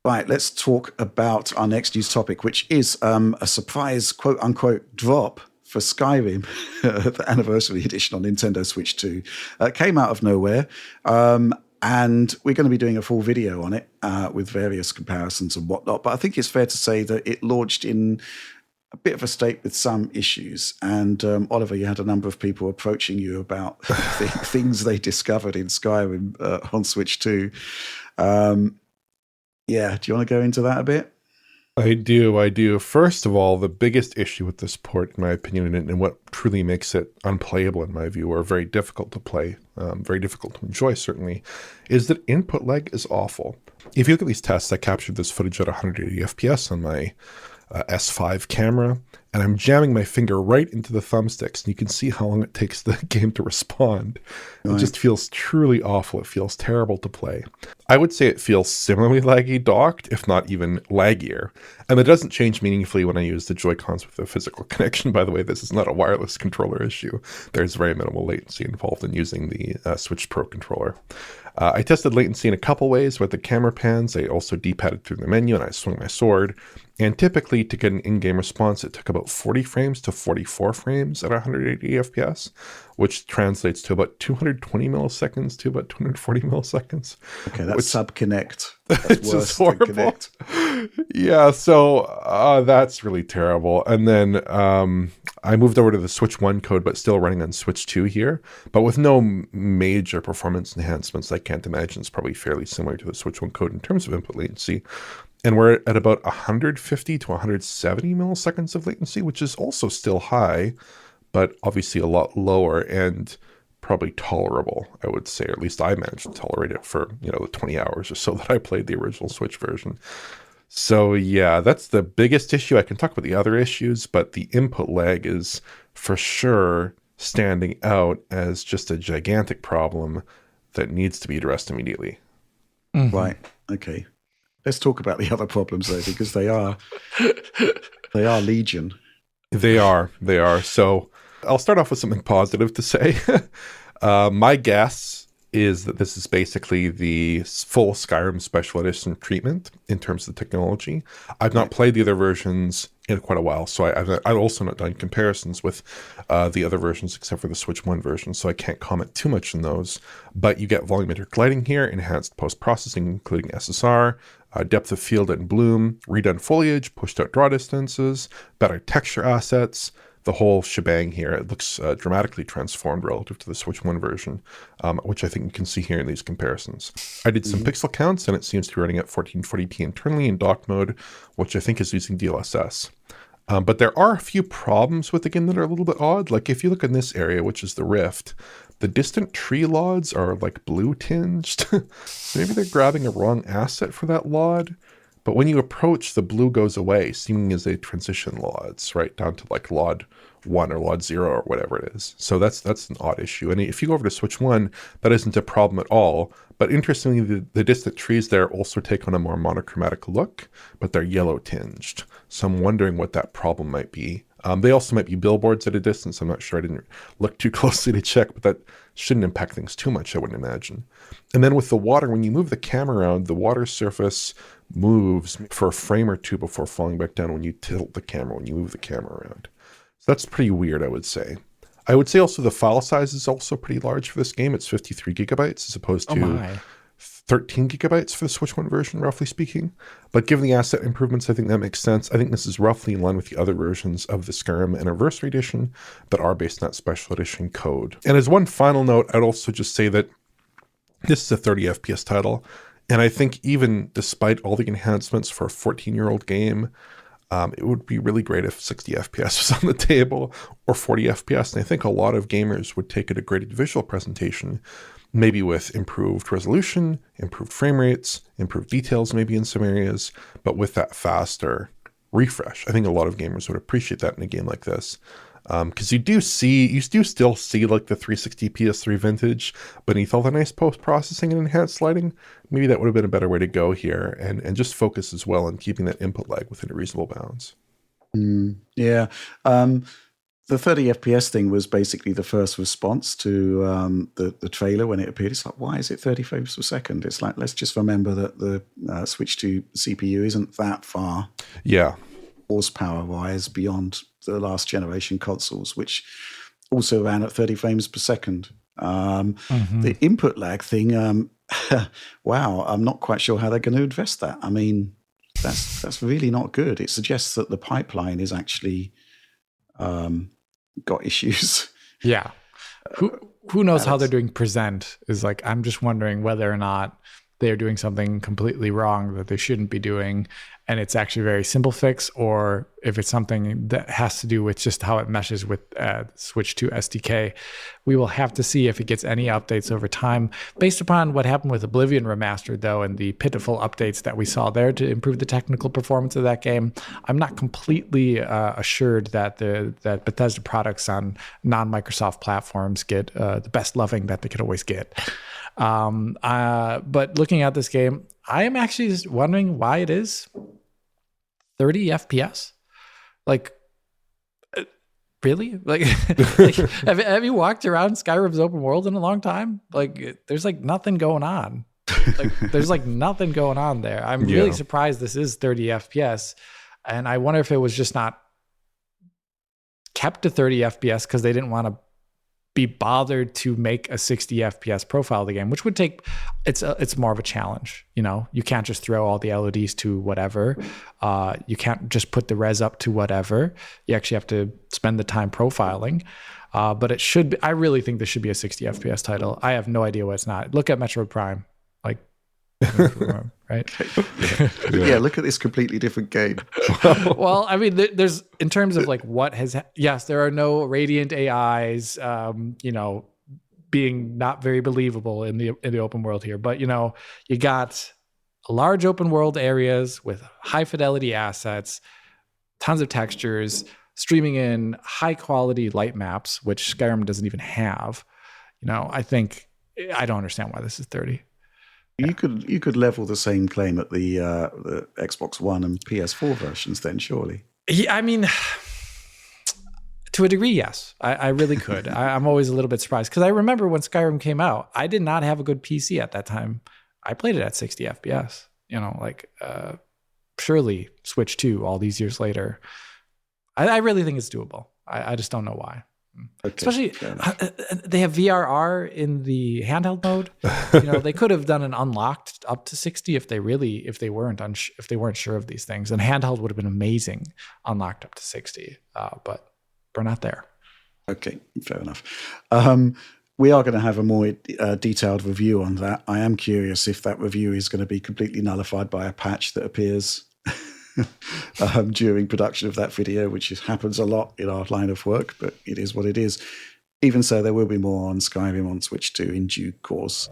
Right, let's talk about our next news topic, which is a surprise quote unquote drop for Skyrim, the anniversary edition on Nintendo Switch 2. Came out of nowhere. And we're going to be doing a full video on it with various comparisons and whatnot. But I think it's fair to say that it launched in a bit of a state with some issues. And Oliver, you had a number of people approaching you about the things they discovered in Skyrim on Switch 2. Yeah, do you want to go into that a bit? I do. First of all, the biggest issue with this port, in my opinion, and what truly makes it unplayable in my view, or very difficult to play, very difficult to enjoy certainly, is that input lag is awful. If you look at these tests, I captured this footage at 180 FPS on my S5 camera, and I'm jamming my finger right into the thumbsticks, and you can see how long it takes the game to respond. Right. It just feels truly awful. It feels terrible to play. I would say it feels similarly laggy docked, if not even laggier. And it doesn't change meaningfully when I use the Joy-Cons with a physical connection. By the way, this is not a wireless controller issue. There's very minimal latency involved in using the Switch Pro controller. I tested latency in a couple ways with the camera pans. I also D-padded through the menu and I swung my sword. And typically to get an in-game response, it took about 40 frames to 44 frames at 180 FPS, which translates to about 220 milliseconds to about 240 milliseconds. Okay, that's sub-Kinect. It's just horrible. Yeah, so that's really terrible. And then I moved over to the Switch 1 code, but still running on Switch 2 here, but with no major performance enhancements. I can't imagine it's probably fairly similar to the Switch 1 code in terms of input latency. And we're at about 150 to 170 milliseconds of latency, which is also still high, but obviously a lot lower and probably tolerable, I would say, or at least I managed to tolerate it for, the 20 hours or so that I played the original Switch version. So yeah, that's the biggest issue. I can talk about the other issues, but the input lag is for sure standing out as just a gigantic problem that needs to be addressed immediately. Mm-hmm. Right. Okay. Let's talk about the other problems though, because they are legion. They are. So I'll start off with something positive to say. My guess is that this is basically the full Skyrim Special Edition treatment in terms of the technology. I've not played the other versions in quite a while, so I've also not done comparisons with the other versions except for the Switch 1 version, so I can't comment too much on those. But you get volumetric lighting here, enhanced post-processing, including SSR, depth of field and bloom, redone foliage, pushed out draw distances, better texture assets, the whole shebang here. It looks dramatically transformed relative to the Switch 1 version, which I think you can see here in these comparisons. I did some pixel counts, and it seems to be running at 1440p internally in dock mode, which I think is using DLSS. But there are a few problems with the game that are a little bit odd. Like if you look in this area, which is the rift, the distant tree LODs are like blue tinged. Maybe they're grabbing a wrong asset for that LOD. But when you approach, the blue goes away, seeming as they transition LODs, right, down to like LOD 1 or LOD 0 or whatever it is. So that's an odd issue. And if you go over to Switch 1, that isn't a problem at all. But interestingly, the distant trees there also take on a more monochromatic look, but they're yellow tinged. So I'm wondering what that problem might be. They also might be billboards at a distance. I'm not sure. I didn't look too closely to check, but that shouldn't impact things too much, I wouldn't imagine. And then with the water, when you move the camera around, the water surface moves for a frame or two before falling back down when you tilt the camera, when you move the camera around. So that's pretty weird, I would say. I would say also the file size is also pretty large for this game. It's 53 gigabytes as opposed to 13 gigabytes for the Switch 1 version, roughly speaking. But given the asset improvements, I think that makes sense. I think this is roughly in line with the other versions of the Skyrim Anniversary Edition that are based on that Special Edition code. And as one final note, I'd also just say that this is a 30 FPS title. And I think even despite all the enhancements for a 14-year-old game, it would be really great if 60 FPS was on the table or 40 FPS. And I think a lot of gamers would take a degraded visual presentation, maybe with improved resolution, improved frame rates, improved details maybe in some areas, but with that faster refresh. I think a lot of gamers would appreciate that in a game like this. Because you do still see like the 360 PS3 vintage beneath all the nice post-processing and enhanced lighting. Maybe that would have been a better way to go here and just focus as well on keeping that input lag within a reasonable bounds. Yeah. The 30 FPS thing was basically the first response to the trailer when it appeared. It's like, why is it 30 frames per second? It's like, let's just remember that the Switch 2 CPU isn't that far horsepower-wise beyond the last generation consoles, which also ran at 30 frames per second. The input lag thing, wow, I'm not quite sure how they're going to address that. I mean, that's really not good. It suggests that the pipeline is actually got issues. Yeah. Who knows how they're doing present is like, I'm just wondering whether or not they're doing something completely wrong that they shouldn't be doing, and it's actually a very simple fix, or if it's something that has to do with just how it meshes with Switch 2 SDK. We will have to see if it gets any updates over time. Based upon what happened with Oblivion Remastered, though, and the pitiful updates that we saw there to improve the technical performance of that game, I'm not completely assured that that Bethesda products on non-Microsoft platforms get the best loving that they could always get. But looking at this game, I am actually just wondering why it is 30 FPS. Like, really? Like, have you walked around Skyrim's open world in a long time? Like, there's like nothing going on. Like, there's like nothing going on there. I'm really surprised this is 30 FPS. And I wonder if it was just not kept to 30 FPS because they didn't want to be bothered to make a 60 FPS profile of the game, which would take, it's more of a challenge. You know, you can't just throw all the LEDs to whatever. You can't just put the res up to whatever. You actually have to spend the time profiling. But it should be, I really think this should be a 60 FPS title. I have no idea why it's not. Look at Metroid Prime. Like, right? Yeah, look at this completely different game. Well, I mean, there's, in terms of like what has, yes, there are no radiant AIs, you know, being not very believable in the open world here, but you know, you got large open world areas with high fidelity assets, tons of textures, streaming in high quality light maps, which Skyrim doesn't even have. You know, I don't understand why this is 30. You could level the same claim at the Xbox One and PS4 versions then, surely. Yeah, I mean, to a degree, yes. I really could. I'm always a little bit surprised because I remember when Skyrim came out, I did not have a good PC at that time. I played it at 60 FPS. You know, like surely Switch 2 all these years later. I really think it's doable. I just don't know why. Okay, especially they have VRR in the handheld mode. You know, they could have done an unlocked up to 60 if they weren't sure of these things. And handheld would have been amazing, unlocked up to 60. But we're not there. Okay, fair enough. We are going to have a more detailed review on that. I am curious if that review is going to be completely nullified by a patch that appears during production of that video, which happens a lot in our line of work, but it is what it is. Even so, there will be more on Skyrim on Switch 2 in due course.